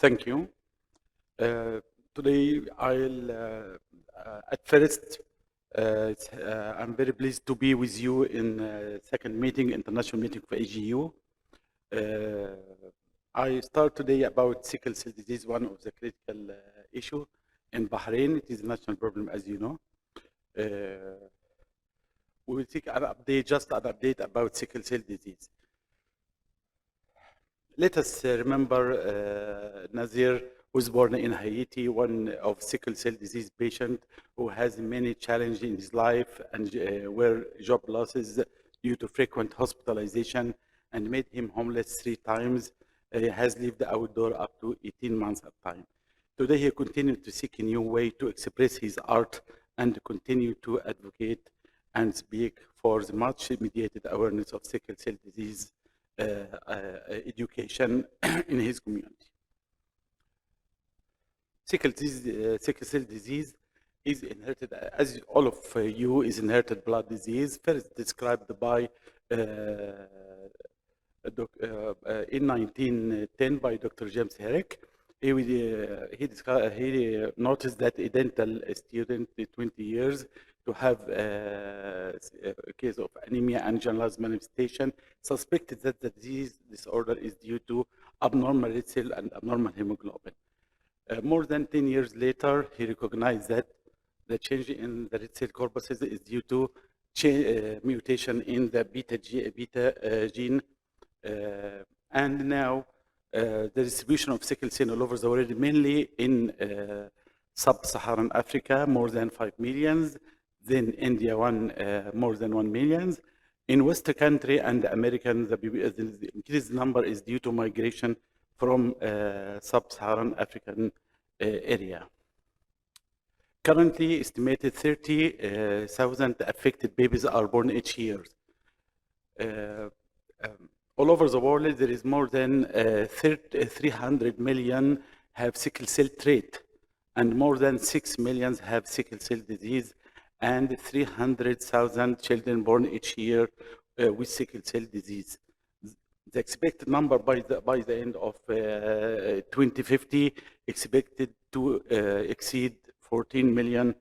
Thank you. Today, at first, I'm very pleased to be with you in second meeting, international meeting for AGU. I start today about sickle cell disease, one of the critical issue in Bahrain. It is a national problem, as you know. We will take an update about sickle cell disease. Let us remember Nazir was born in Haiti, one of sickle cell disease patient who has many challenges in his life and were job losses due to frequent hospitalization and made him homeless 3 times. He has lived outdoor up to 18 months at a time. Today he continued to seek a new way to express his art and continue to advocate and speak for the much mediated awareness of sickle cell disease education in his community. Sickle cell disease is inherited, as all of you, is inherited blood disease, first described by in 1910 by Dr. James Herrick. He noticed that a dental student, 20 years, to have a case of anemia and generalized manifestation, suspected that the disease disorder is due to abnormal red cell and abnormal hemoglobin. More than 10 years later, he recognized that the change in the red cell corpuscles is due to mutation in the beta gene. And now, the distribution of sickle cell all over the world, mainly in sub-Saharan Africa, more than 5 million, then India, more than 1 million. In Western country and American, the increased number is due to migration from sub-Saharan African area. Currently, estimated 30,000 affected babies are born each year. All over the world, there is more than 300 million have sickle cell trait, and more than 6 million have sickle cell disease, and 300,000 children born each year with sickle cell disease. The expected number by the end of 2050 expected to exceed 14 million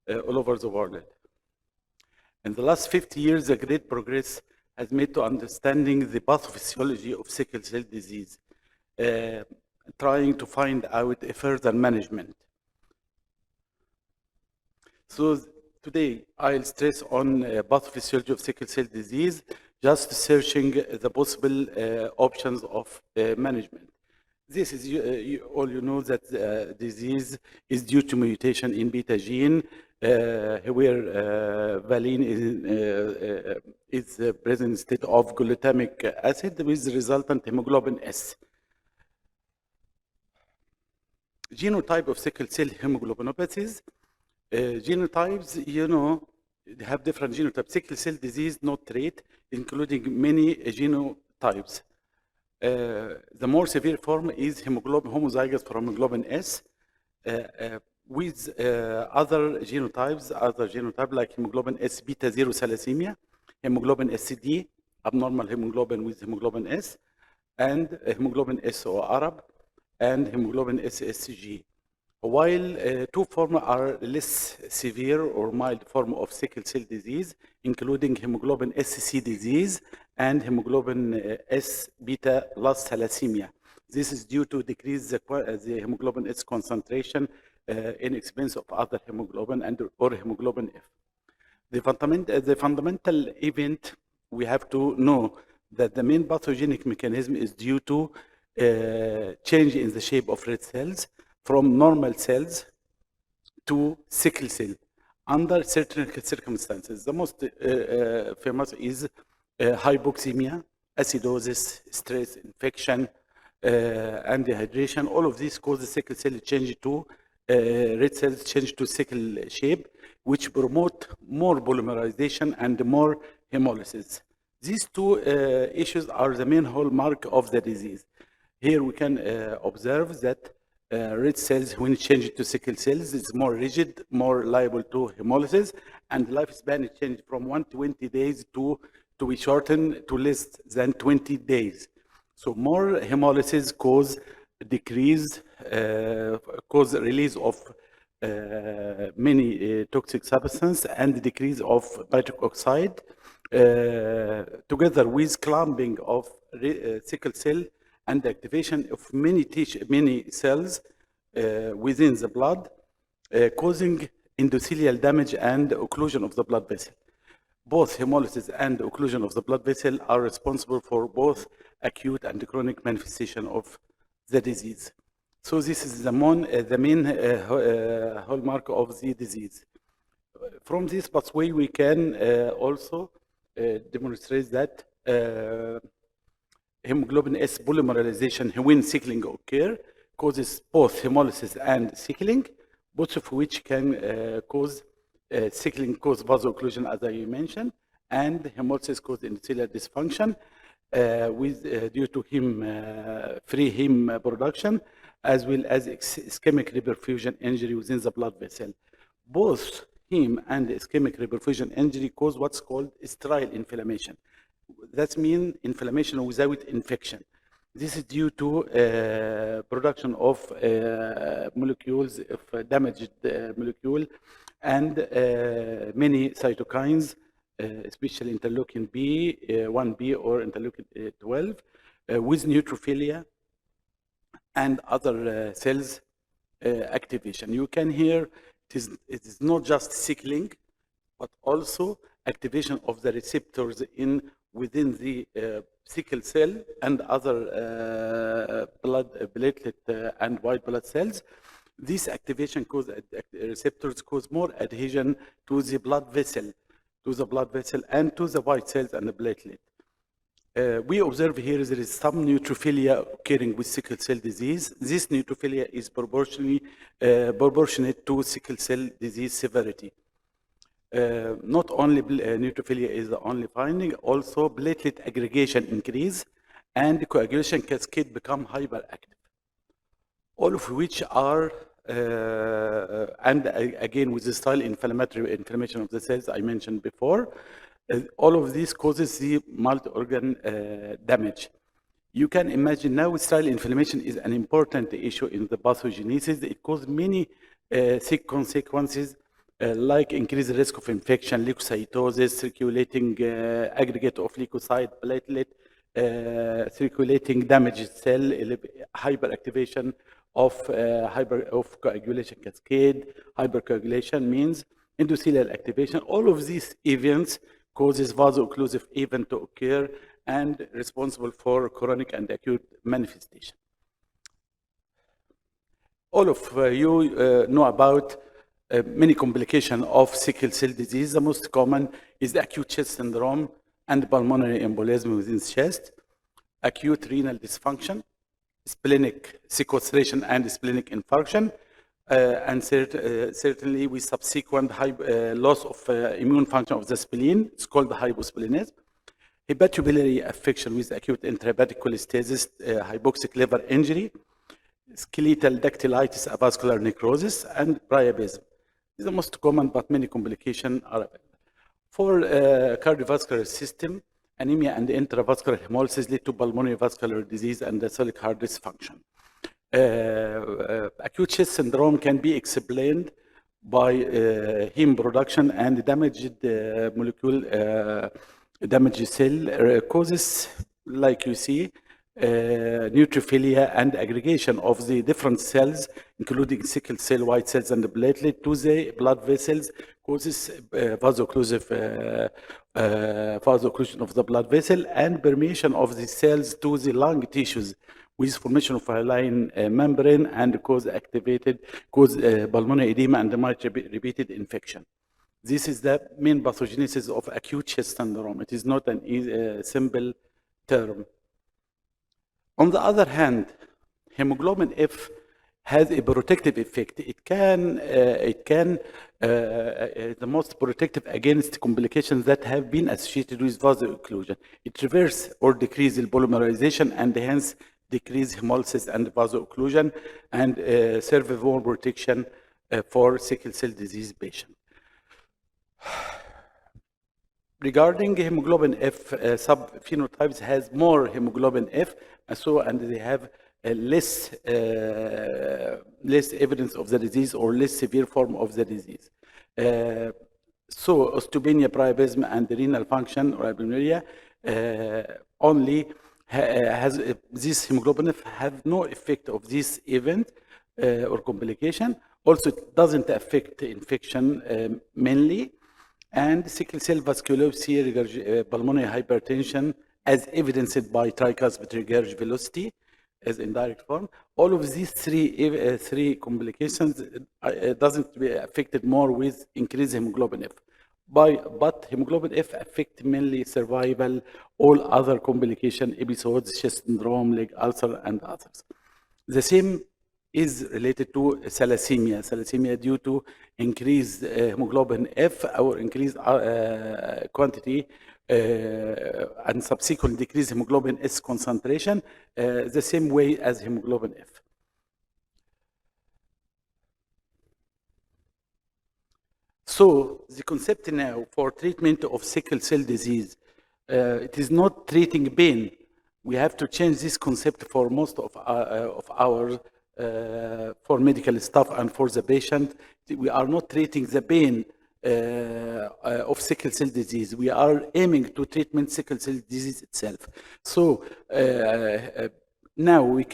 all over the world. In the last 50 years, a great progress has made to understanding the pathophysiology of sickle cell disease, trying to find out a further management. So today, I'll stress on pathophysiology of sickle cell disease, just searching the possible options of management. This is, all you know that the disease is due to mutation in beta gene, where valine is present instead of glutamic acid with resultant hemoglobin S. Genotype of sickle cell hemoglobinopathies. Genotypes, you know, they have different genotypes. Sickle cell disease, no trait, including many genotypes. The more severe form is homozygous for hemoglobin S, with other genotypes like hemoglobin S beta 0 thalassemia, hemoglobin SCD, abnormal hemoglobin with hemoglobin S, and hemoglobin SO Arab, and hemoglobin SSG. While 2 forms are less severe or mild form of sickle cell disease, including hemoglobin SC disease and hemoglobin S beta plus thalassemia. This is due to decrease the hemoglobin S concentration in expense of other hemoglobin or hemoglobin F. The fundamental event, we have to know that the main pathogenic mechanism is due to change in the shape of red cells from normal cells to sickle cell under certain circumstances. The most famous is hypoxemia, acidosis, stress, infection, and dehydration. All of these cause the sickle cell change to red cells change to sickle shape, which promote more polymerization and more hemolysis. These 2 issues are the main hallmark of the disease. Here we can observe that red cells, when changed to sickle cells, is more rigid, more liable to hemolysis, and lifespan is changed from 120 days to be shortened to less than 20 days. So more hemolysis cause decrease, cause release of many toxic substances and decrease of nitric oxide, together with clumping of sickle cell and activation of many cells within the blood, causing endothelial damage and occlusion of the blood vessel. Both hemolysis and occlusion of the blood vessel are responsible for both acute and chronic manifestation of the disease. So this is the main hallmark of the disease. From this pathway, we can also demonstrate that hemoglobin S polymerization when sickling occur causes both hemolysis and sickling, both of which can cause sickling cause vaso-occlusion, as I mentioned, and hemolysis cause endothelial dysfunction due to free heme production, as well as ischemic reperfusion injury within the blood vessel. Both heme and ischemic reperfusion injury cause what's called sterile inflammation. That means inflammation without infection. This is due to production of molecules, of damaged molecule, and many cytokines, especially interleukin B, 1B or interleukin 12, with neutrophilia and other cells activation. You can hear it is not just sickling, but also activation of the receptors within the sickle cell and other blood platelet and white blood cells. This activation receptors cause more adhesion to the blood vessel, and to the white cells and the platelet. We observe here there is some neutrophilia occurring with sickle cell disease. This neutrophilia is proportionate to sickle cell disease severity. Not only neutrophilia is the only finding, also platelet aggregation increase and coagulation cascade become hyperactive. All of which are, and again with the style inflammation of the cells I mentioned before, all of this causes the multi-organ damage. You can imagine now style inflammation is an important issue in the pathogenesis. It causes many sick consequences, like increased risk of infection, leukocytosis, circulating aggregate of leukocyte, platelet, circulating damaged cell, hyperactivation of coagulation cascade. Hypercoagulation means endothelial activation. All of these events causes vaso-occlusive event to occur and responsible for chronic and acute manifestation. All of you know about many complications of sickle cell disease. The most common is the acute chest syndrome and pulmonary embolism within the chest, acute renal dysfunction, splenic sequestration and splenic infarction, and certainly with subsequent loss of immune function of the spleen. It's called hyposplenism. Hepatobiliary affection with acute intrahepatic cholestasis, hypoxic liver injury, skeletal dactylitis, avascular necrosis, and priapism. These are the most common, but many complications are available. For cardiovascular system, anemia and intravascular hemolysis lead to pulmonary vascular disease and diastolic heart dysfunction. Acute chest syndrome can be explained by heme production and damaged molecule, damaged cell causes, like you see, neutrophilia and aggregation of the different cells, including sickle cell, white cells, and the platelet to the blood vessels, causes vaso-occlusion of the blood vessel and permeation of the cells to the lung tissues with formation of a hyaline membrane and cause pulmonary edema and repeated infection. This is the main pathogenesis of acute chest syndrome. It is not a simple term. On the other hand, hemoglobin F has a protective effect. It can the most protective against complications that have been associated with vaso-occlusion. It reverses or decreases polymerization and hence decrease hemolysis and vaso-occlusion and serve more protection for sickle cell disease patients. Regarding hemoglobin F, subphenotypes has more hemoglobin F, and they have less evidence of the disease or less severe form of the disease. So osteopenia, priapism, and renal function or albuminuria only has this hemoglobin F have no effect of this event or complication. Also, it doesn't affect infection mainly. And sickle cell vasculopathy, pulmonary hypertension, as evidenced by tricuspid regurg velocity as indirect form. All of these three complications doesn't be affected more with increased hemoglobin F. But hemoglobin F affect mainly survival, all other complication episodes, chest syndrome, leg ulcer, and others. The same is related to thalassemia due to increased hemoglobin F or increased quantity and subsequent decreased hemoglobin S concentration, the same way as hemoglobin F. So the concept now for treatment of sickle cell disease, it is not treating pain. We have to change this concept for most of our for medical staff and for the patient. We are not treating the pain of sickle cell disease. We are aiming to treatment sickle cell disease itself. So now we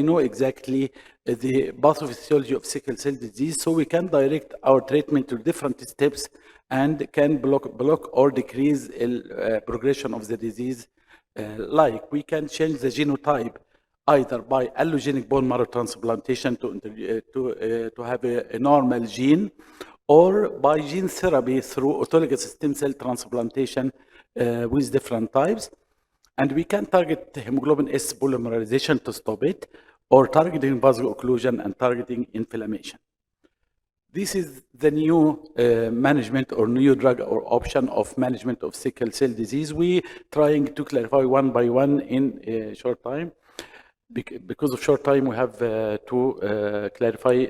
know exactly the pathophysiology of sickle cell disease, so we can direct our treatment to different steps and can block or decrease progression of the disease. Like we can change the genotype either by allogenic bone marrow transplantation to have a normal gene, or by gene therapy through autologous stem cell transplantation with different types. And we can target hemoglobin S polymerization to stop it, or targeting vaso-occlusion and targeting inflammation. This is the new management or new drug or option of management of sickle cell disease. We trying to clarify one by one in a short time. Because of short time, we have to clarify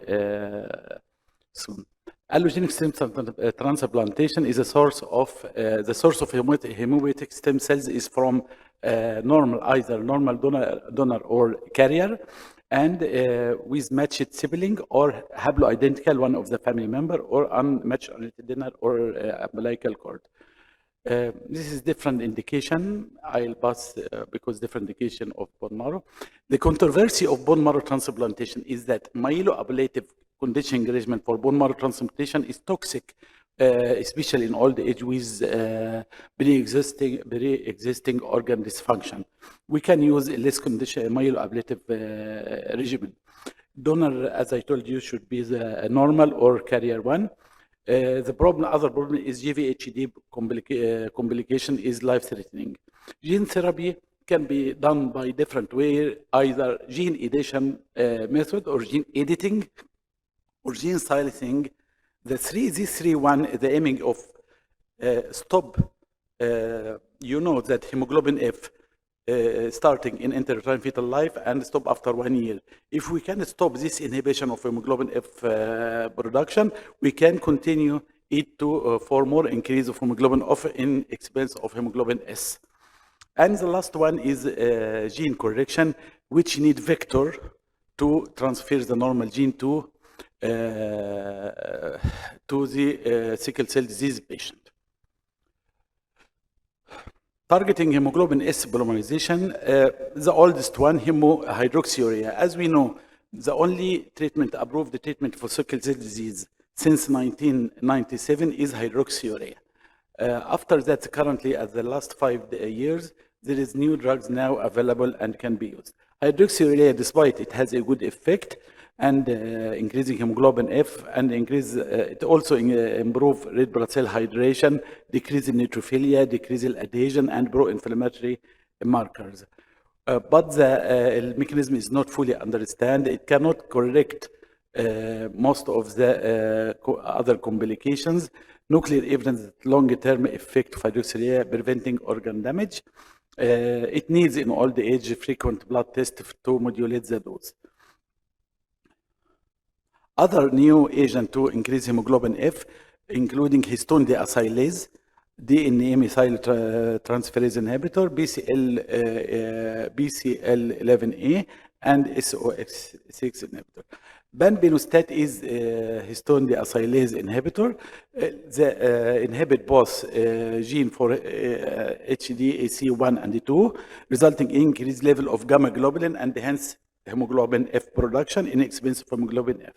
soon. Allogenic stem cell transplantation is a source of the source of hematopoietic stem cells is from either normal donor or carrier, and with matched sibling or haploidentical one of the family member, or unmatched donor or umbilical cord. This is different indication. I'll pass because different indication of bone marrow. The controversy of bone marrow transplantation is that myeloablative conditioning regimen for bone marrow transplantation is toxic, especially in old age with pre-existing organ dysfunction. We can use a less conditioned myeloablative regimen. Donor, as I told you, should be the normal or carrier one. The other problem is GVHD complication is life-threatening. Gene therapy can be done by different way, either gene edition method or gene editing or gene silencing. These three, the aiming of stop, you know that hemoglobin F starting in intrauterine fetal life and stop after 1 year. If we can stop this inhibition of hemoglobin F production, we can continue it to for more increase of hemoglobin F in expense of hemoglobin S. And the last one is gene correction, which need vector to transfer the normal gene to the sickle cell disease patient. Targeting hemoglobin S polymerization, the oldest one, hemohydroxyurea. As we know, the only treatment approved treatment for sickle cell disease since 1997 is hydroxyurea. After that, currently, at the last 5 years, there is new drugs now available and can be used. Hydroxyurea, despite it has a good effect and increasing hemoglobin F, and it also improve red blood cell hydration, decrease in neutrophilia, decrease in adhesion, and pro-inflammatory markers. But the mechanism is not fully understood. It cannot correct most of the other complications. Nuclear evidence that long-term effect of hydroxyurea preventing organ damage. It needs in old age frequent blood test to modulate the dose. Other new agent to increase hemoglobin F, including histone deacylase. DNA methyltransferase inhibitor, BCL11A, and SOX6 inhibitor. Bembenostat is a histone deacylase inhibitor. They inhibit both gene for HDAC1 and 2, resulting in increased level of gamma globulin and hence hemoglobin F production, inexpensive hemoglobin F.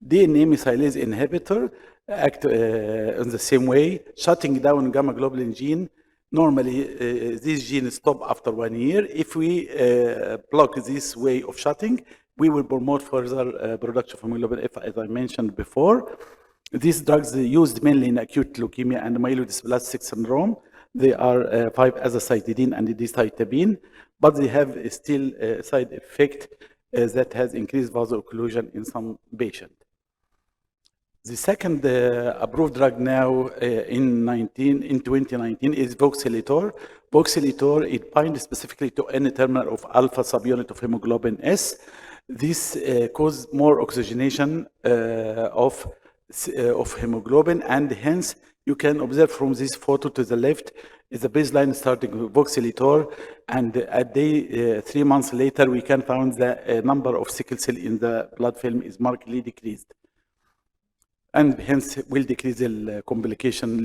DNA methylase inhibitor act in the same way, shutting down gamma globulin gene. Normally, these genes stop after 1 year. If we block this way of shutting, we will promote further production of hemoglobin F, as I mentioned before. These drugs are used mainly in acute leukemia and myelodysplastic syndrome. They are 5-azacitidine and decitabine, but they have still a side effect that has increased vaso-occlusion in some patients. The second approved drug now in 2019 is voxelotor. Voxelotor, it binds specifically to N-terminal of alpha subunit of hemoglobin S. This causes more oxygenation of hemoglobin, and hence you can observe from this photo to the left is the baseline starting with voxelotor, and at day 3 months later we can find the number of sickle cell in the blood film is markedly decreased, and hence will decrease the complication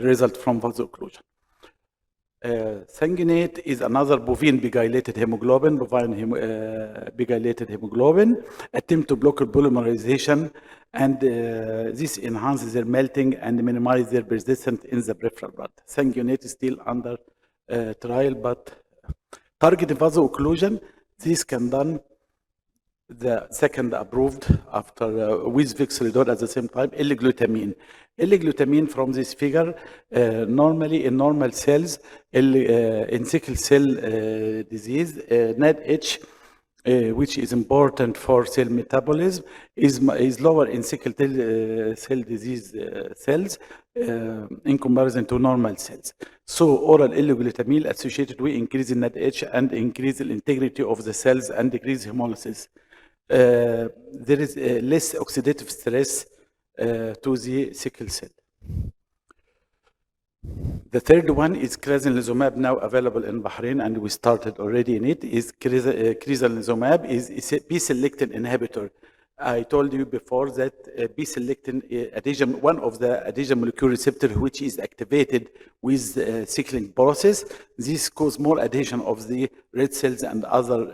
result from vaso-occlusion. Sanguinate is another bovine pegylated hemoglobin, pegylated hemoglobin, attempt to block polymerization, and this enhances their melting and minimize their persistence in the peripheral blood. Sanguinate is still under trial, but targeting vaso-occlusion, this can done the second approved after with voxelotor at the same time, L-glutamine. L-glutamine from this figure, normally in normal cells, in sickle cell disease, NADH, which is important for cell metabolism, is lower in sickle cell disease cells in comparison to normal cells. So oral L-glutamine associated with increase in NADH and increase the integrity of the cells and decrease hemolysis. There is less oxidative stress to the sickle cell. The third one is crizanlizumab, now available in Bahrain, and we started already in it. Is crizanlizumab is a B-selectin inhibitor. I told you before that B-selectin adhesion, one of the adhesion molecule receptor which is activated with sickling process. This causes more adhesion of the red cells and other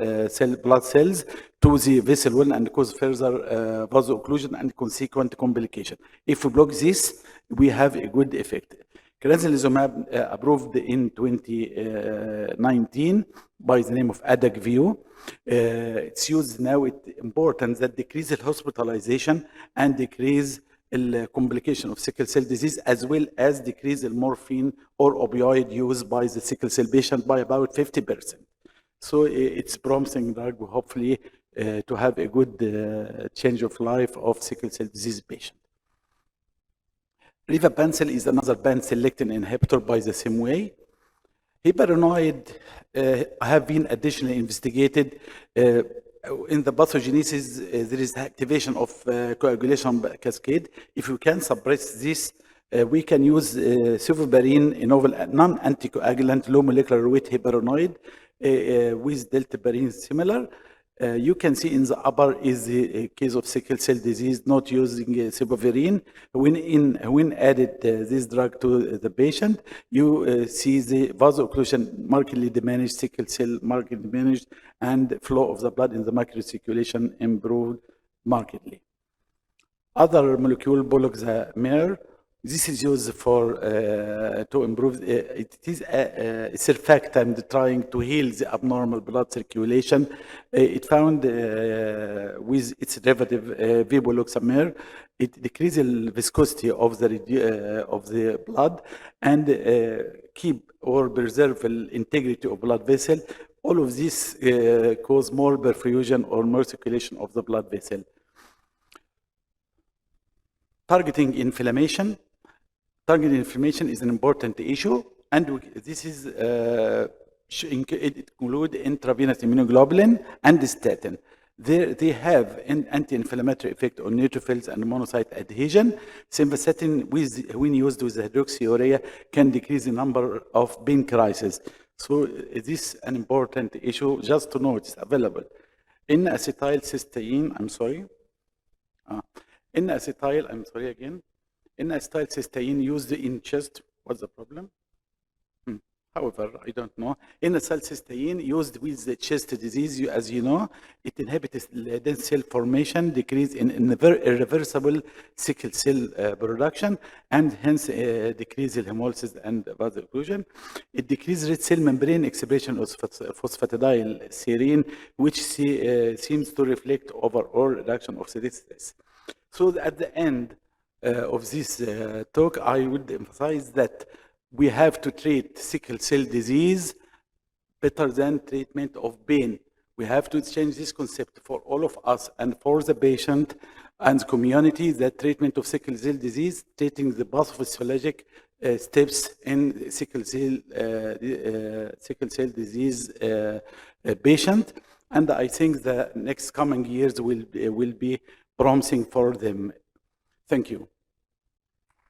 blood cells to the vessel wall and cause further vaso-occlusion and consequent complication. If we block this, we have a good effect. Crizanlizumab approved in 2019 by the name of Adagview. It's used now. It's important that decrease hospitalization and decrease the complication of sickle cell disease, as well as decrease the morphine or opioid use by the sickle cell patient by about 50%. So it's promising drug, hopefully, to have a good change of life of sickle cell disease patient. Rivapancel is another pan-selectin inhibitor by the same way. Heparinoid have been additionally investigated. In the pathogenesis, there is activation of coagulation cascade. If we can suppress this, we can use cevuparin, a novel non-anticoagulant, low molecular weight heparinoid with deltaparin similar. You can see in the upper is the case of sickle cell disease not using cevuparin. When added this drug to the patient, you see the vaso-occlusion markedly diminished, sickle cell markedly diminished, and flow of the blood in the microcirculation improved markedly. Other molecule, boloxamir, this is used for to improve. It is a surfactant trying to heal the abnormal blood circulation. It found with its derivative boloxamir, it decreases the viscosity of the blood and keep or preserve the integrity of blood vessel. All of this cause more perfusion or more circulation of the blood vessel. Targeting inflammation. Targeting inflammation is an important issue, and this is it includes intravenous immunoglobulin and statin. They have an anti-inflammatory effect on neutrophils and monocyte adhesion. Simvastatin, when used with hydroxyurea, can decrease the number of pain crises. So this is an important issue, just to know it's available. N-acetylcysteine, I'm sorry. N-acetyl, I'm sorry again. N-acetylcysteine used in chest, what's the problem? However, I don't know. N-acetylcysteine used with the chest disease, as you know, it inhibits dense cell formation, decrease in irreversible sickle cell production, and hence decrease in hemolysis and vaso-occlusion. It decreases red cell membrane expression of phosphatidylserine, which seems to reflect overall reduction of CD stress. So at the end of this talk, I would emphasize that we have to treat sickle cell disease better than treatment of pain. We have to change this concept for all of us and for the patient and the community, that treatment of sickle cell disease, treating the pathophysiologic steps in sickle cell disease patient. And I think the next coming years will be promising for them. Thank you.